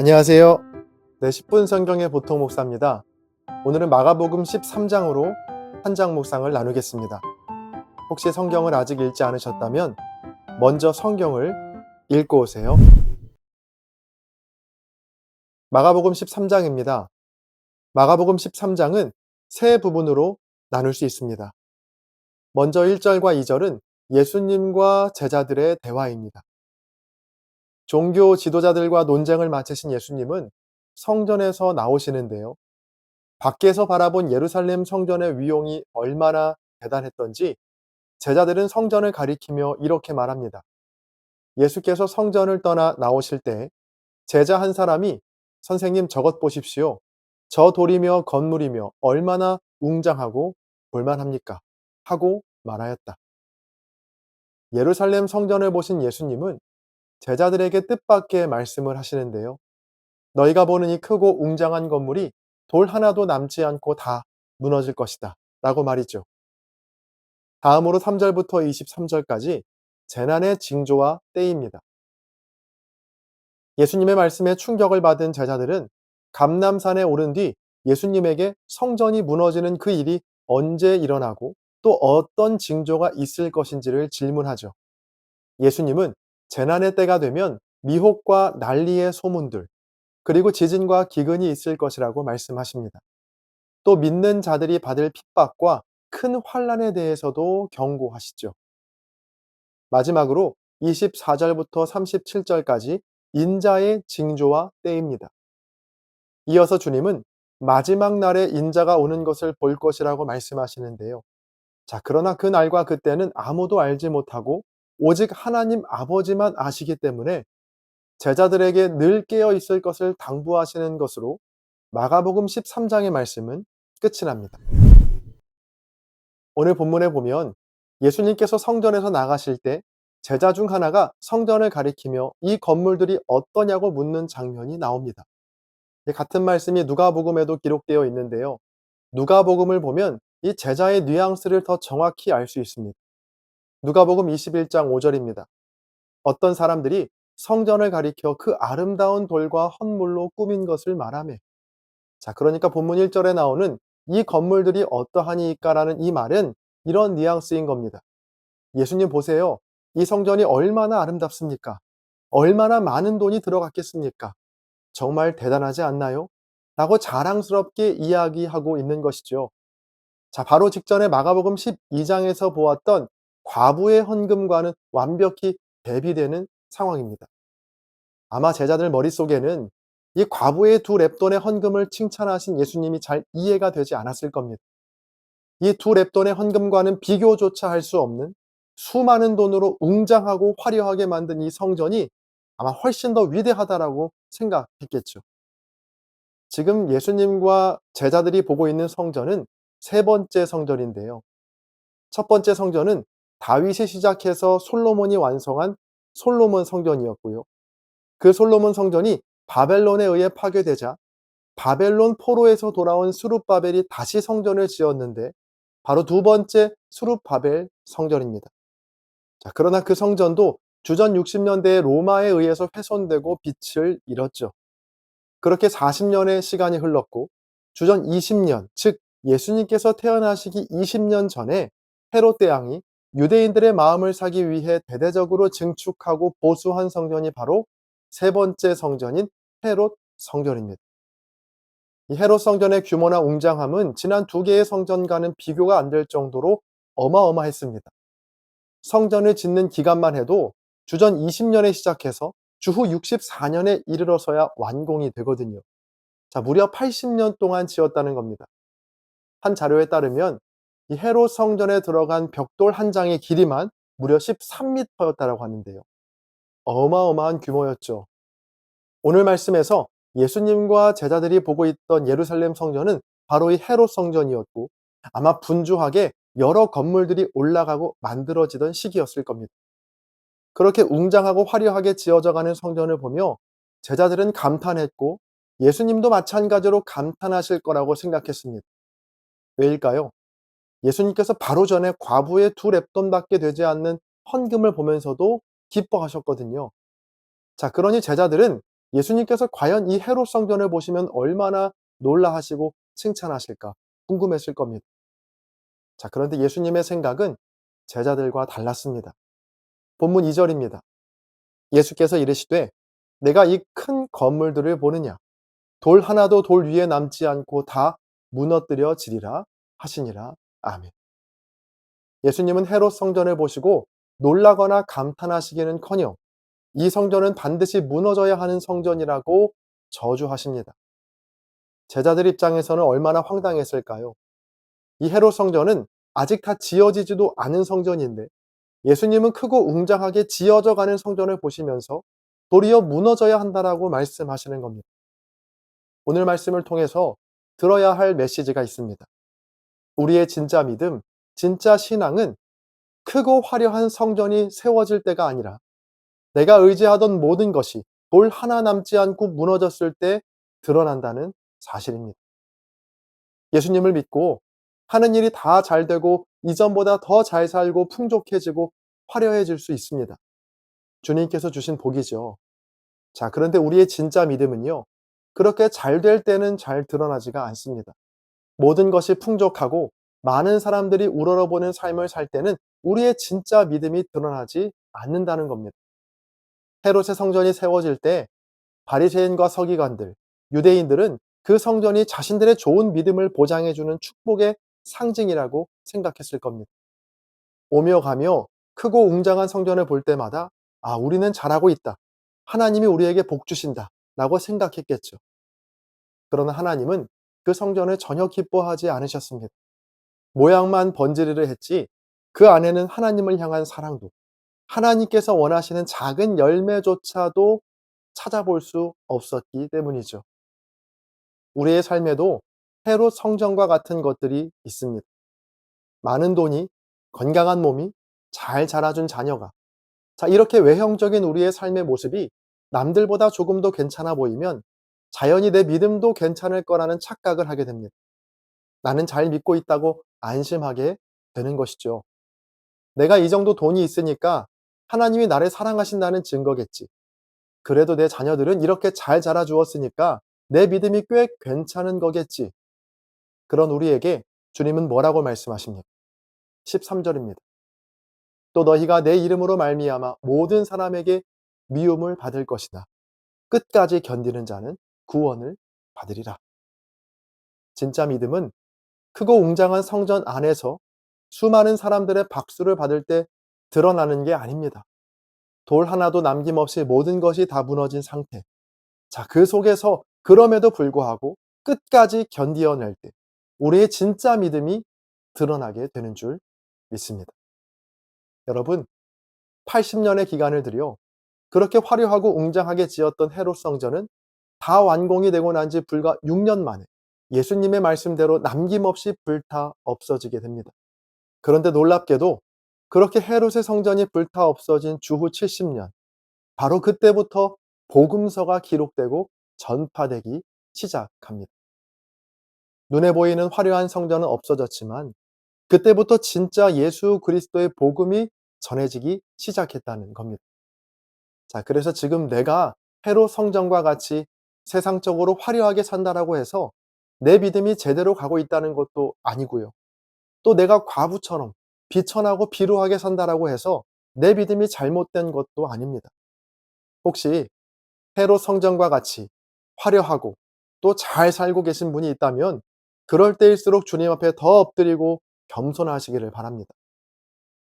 안녕하세요. 네, 10분 성경의 보통 목사입니다. 오늘은 마가복음 13장으로 한 장 묵상을 나누겠습니다. 혹시 성경을 아직 읽지 않으셨다면 먼저 성경을 읽고 오세요. 마가복음 13장입니다. 마가복음 13장은 세 부분으로 나눌 수 있습니다. 먼저 1절과 2절은 예수님과 제자들의 대화입니다. 종교 지도자들과 논쟁을 마치신 예수님은 성전에서 나오시는데요. 밖에서 바라본 예루살렘 성전의 위용이 얼마나 대단했던지 제자들은 성전을 가리키며 이렇게 말합니다. 예수께서 성전을 떠나 나오실 때 제자 한 사람이 선생님 저것 보십시오. 저 돌이며 건물이며 얼마나 웅장하고 볼만합니까? 하고 말하였다. 예루살렘 성전을 보신 예수님은 제자들에게 뜻밖의 말씀을 하시는데요. 너희가 보는 이 크고 웅장한 건물이 돌 하나도 남지 않고 다 무너질 것이다. 라고 말이죠. 다음으로 3절부터 23절까지 재난의 징조와 때입니다. 예수님의 말씀에 충격을 받은 제자들은 감람산에 오른 뒤 예수님에게 성전이 무너지는 그 일이 언제 일어나고 또 어떤 징조가 있을 것인지를 질문하죠. 예수님은 재난의 때가 되면 미혹과 난리의 소문들, 그리고 지진과 기근이 있을 것이라고 말씀하십니다. 또 믿는 자들이 받을 핍박과 큰 환난에 대해서도 경고하시죠. 마지막으로 24절부터 37절까지 인자의 징조와 때입니다. 이어서 주님은 마지막 날에 인자가 오는 것을 볼 것이라고 말씀하시는데요. 자, 그러나 그 날과 그때는 아무도 알지 못하고 오직 하나님 아버지만 아시기 때문에 제자들에게 늘 깨어 있을 것을 당부하시는 것으로 마가복음 13장의 말씀은 끝이 납니다. 오늘 본문에 보면 예수님께서 성전에서 나가실 때 제자 중 하나가 성전을 가리키며 이 건물들이 어떠냐고 묻는 장면이 나옵니다. 같은 말씀이 누가복음에도 기록되어 있는데요. 누가복음을 보면 이 제자의 뉘앙스를 더 정확히 알 수 있습니다. 누가복음 21장 5절입니다. 어떤 사람들이 성전을 가리켜 그 아름다운 돌과 헌물로 꾸민 것을 말하며, 자, 그러니까 본문 1절에 나오는 이 건물들이 어떠하니까라는 이 말은 이런 뉘앙스인 겁니다. 예수님 보세요. 이 성전이 얼마나 아름답습니까? 얼마나 많은 돈이 들어갔겠습니까? 정말 대단하지 않나요? 라고 자랑스럽게 이야기하고 있는 것이죠. 자, 바로 직전에 마가복음 12장에서 보았던 과부의 헌금과는 완벽히 대비되는 상황입니다. 아마 제자들 머릿속에는 이 과부의 두 렙돈의 헌금을 칭찬하신 예수님이 잘 이해가 되지 않았을 겁니다. 이 두 렙돈의 헌금과는 비교조차 할 수 없는 수많은 돈으로 웅장하고 화려하게 만든 이 성전이 아마 훨씬 더 위대하다라고 생각했겠죠. 지금 예수님과 제자들이 보고 있는 성전은 세 번째 성전인데요. 첫 번째 성전은 다윗이 시작해서 솔로몬이 완성한 솔로몬 성전이었고요. 그 솔로몬 성전이 바벨론에 의해 파괴되자 바벨론 포로에서 돌아온 스룹바벨이 다시 성전을 지었는데 바로 두 번째 스룹바벨 성전입니다. 자, 그러나 그 성전도 주전 60년대에 로마에 의해서 훼손되고 빛을 잃었죠. 그렇게 40년의 시간이 흘렀고 주전 20년, 즉 예수님께서 태어나시기 20년 전에 헤롯 대왕이 유대인들의 마음을 사기 위해 대대적으로 증축하고 보수한 성전이 바로 세 번째 성전인 헤롯 성전입니다. 이 헤롯 성전의 규모나 웅장함은 지난 두 개의 성전과는 비교가 안 될 정도로 어마어마했습니다. 성전을 짓는 기간만 해도 주전 20년에 시작해서 주후 64년에 이르러서야 완공이 되거든요. 자, 무려 80년 동안 지었다는 겁니다. 한 자료에 따르면 이 헤롯 성전에 들어간 벽돌 한 장의 길이만 무려 13m였다고 하는데요. 어마어마한 규모였죠. 오늘 말씀에서 예수님과 제자들이 보고 있던 예루살렘 성전은 바로 이 헤롯 성전이었고 아마 분주하게 여러 건물들이 올라가고 만들어지던 시기였을 겁니다. 그렇게 웅장하고 화려하게 지어져 가는 성전을 보며 제자들은 감탄했고 예수님도 마찬가지로 감탄하실 거라고 생각했습니다. 왜일까요? 예수님께서 바로 전에 과부의 두 렙돈밖에 되지 않는 헌금을 보면서도 기뻐하셨거든요. 자, 그러니 제자들은 예수님께서 과연 이 헤롯 성전을 보시면 얼마나 놀라하시고 칭찬하실까 궁금했을 겁니다. 자, 그런데 예수님의 생각은 제자들과 달랐습니다. 본문 2절입니다. 예수께서 이르시되 내가 이 큰 건물들을 보느냐 돌 하나도 돌 위에 남지 않고 다 무너뜨려지리라 하시니라. 아멘. 예수님은 헤롯 성전을 보시고 놀라거나 감탄하시기는커녕 이 성전은 반드시 무너져야 하는 성전이라고 저주하십니다. 제자들 입장에서는 얼마나 황당했을까요? 이 헤롯 성전은 아직 다 지어지지도 않은 성전인데 예수님은 크고 웅장하게 지어져 가는 성전을 보시면서 도리어 무너져야 한다라고 말씀하시는 겁니다. 오늘 말씀을 통해서 들어야 할 메시지가 있습니다. 우리의 진짜 믿음, 진짜 신앙은 크고 화려한 성전이 세워질 때가 아니라 내가 의지하던 모든 것이 돌 하나 남지 않고 무너졌을 때 드러난다는 사실입니다. 예수님을 믿고 하는 일이 다 잘 되고 이전보다 더 잘 살고 풍족해지고 화려해질 수 있습니다. 주님께서 주신 복이죠. 자, 그런데 우리의 진짜 믿음은요, 그렇게 잘 될 때는 잘 드러나지가 않습니다. 모든 것이 풍족하고 많은 사람들이 우러러보는 삶을 살 때는 우리의 진짜 믿음이 드러나지 않는다는 겁니다. 헤롯의 성전이 세워질 때 바리새인과 서기관들, 유대인들은 그 성전이 자신들의 좋은 믿음을 보장해주는 축복의 상징이라고 생각했을 겁니다. 오며 가며 크고 웅장한 성전을 볼 때마다 아, 우리는 잘하고 있다. 하나님이 우리에게 복 주신다. 라고 생각했겠죠. 그러나 하나님은 그 성전을 전혀 기뻐하지 않으셨습니다. 모양만 번지르르 했지 그 안에는 하나님을 향한 사랑도 하나님께서 원하시는 작은 열매조차도 찾아볼 수 없었기 때문이죠. 우리의 삶에도 헤롯 성전과 같은 것들이 있습니다. 많은 돈이, 건강한 몸이, 잘 자라준 자녀가. 자, 이렇게 외형적인 우리의 삶의 모습이 남들보다 조금 더 괜찮아 보이면 자연히 내 믿음도 괜찮을 거라는 착각을 하게 됩니다. 나는 잘 믿고 있다고 안심하게 되는 것이죠. 내가 이 정도 돈이 있으니까 하나님이 나를 사랑하신다는 증거겠지. 그래도 내 자녀들은 이렇게 잘 자라주었으니까 내 믿음이 꽤 괜찮은 거겠지. 그런 우리에게 주님은 뭐라고 말씀하십니까? 13절입니다. 또 너희가 내 이름으로 말미암아 모든 사람에게 미움을 받을 것이나 끝까지 견디는 자는 구원을 받으리라. 진짜 믿음은 크고 웅장한 성전 안에서 수많은 사람들의 박수를 받을 때 드러나는 게 아닙니다. 돌 하나도 남김없이 모든 것이 다 무너진 상태. 자, 그 속에서 그럼에도 불구하고 끝까지 견디어낼 때 우리의 진짜 믿음이 드러나게 되는 줄 믿습니다. 여러분, 80년의 기간을 들여 그렇게 화려하고 웅장하게 지었던 헤롯 성전은 다 완공이 되고 난 지 불과 6년 만에 예수님의 말씀대로 남김없이 불타 없어지게 됩니다. 그런데 놀랍게도 그렇게 헤롯의 성전이 불타 없어진 주후 70년, 바로 그때부터 복음서가 기록되고 전파되기 시작합니다. 눈에 보이는 화려한 성전은 없어졌지만 그때부터 진짜 예수 그리스도의 복음이 전해지기 시작했다는 겁니다. 자, 그래서 지금 내가 헤롯 성전과 같이 세상적으로 화려하게 산다라고 해서 내 믿음이 제대로 가고 있다는 것도 아니고요. 또 내가 과부처럼 비천하고 비루하게 산다라고 해서 내 믿음이 잘못된 것도 아닙니다. 혹시 헤롯 성전과 같이 화려하고 또 잘 살고 계신 분이 있다면 그럴 때일수록 주님 앞에 더 엎드리고 겸손하시기를 바랍니다.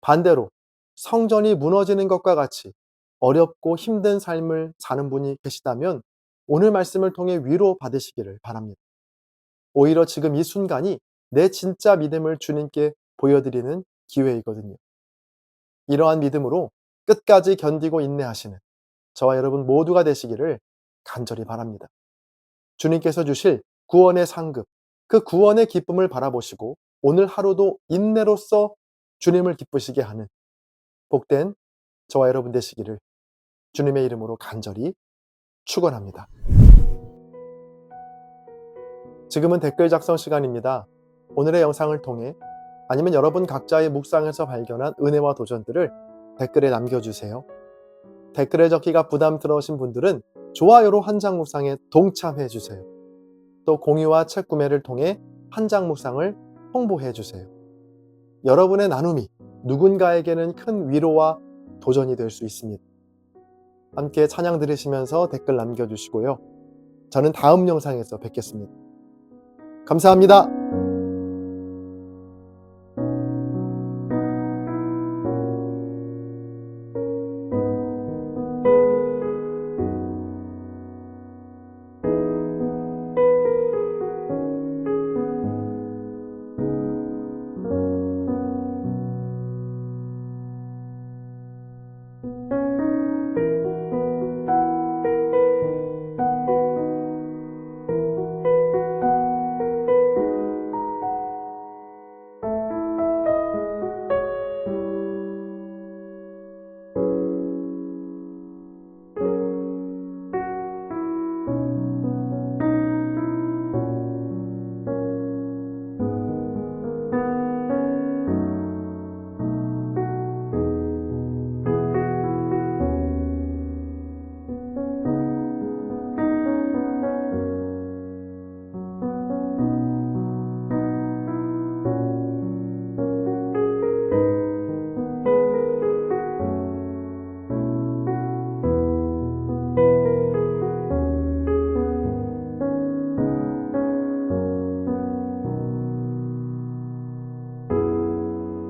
반대로 성전이 무너지는 것과 같이 어렵고 힘든 삶을 사는 분이 계시다면 오늘 말씀을 통해 위로 받으시기를 바랍니다. 오히려 지금 이 순간이 내 진짜 믿음을 주님께 보여드리는 기회이거든요. 이러한 믿음으로 끝까지 견디고 인내하시는 저와 여러분 모두가 되시기를 간절히 바랍니다. 주님께서 주실 구원의 상급, 그 구원의 기쁨을 바라보시고 오늘 하루도 인내로써 주님을 기쁘시게 하는 복된 저와 여러분 되시기를 주님의 이름으로 간절히 축원합니다. 지금은 댓글 작성 시간입니다. 오늘의 영상을 통해 아니면 여러분 각자의 묵상에서 발견한 은혜와 도전들을 댓글에 남겨주세요. 댓글에 적기가 부담스러우신 분들은 좋아요로 한장 묵상에 동참해 주세요. 또 공유와 책 구매를 통해 한장 묵상을 홍보해 주세요. 여러분의 나눔이 누군가에게는 큰 위로와 도전이 될 수 있습니다. 함께 찬양 들으시면서 댓글 남겨주시고요. 저는 다음 영상에서 뵙겠습니다. 감사합니다.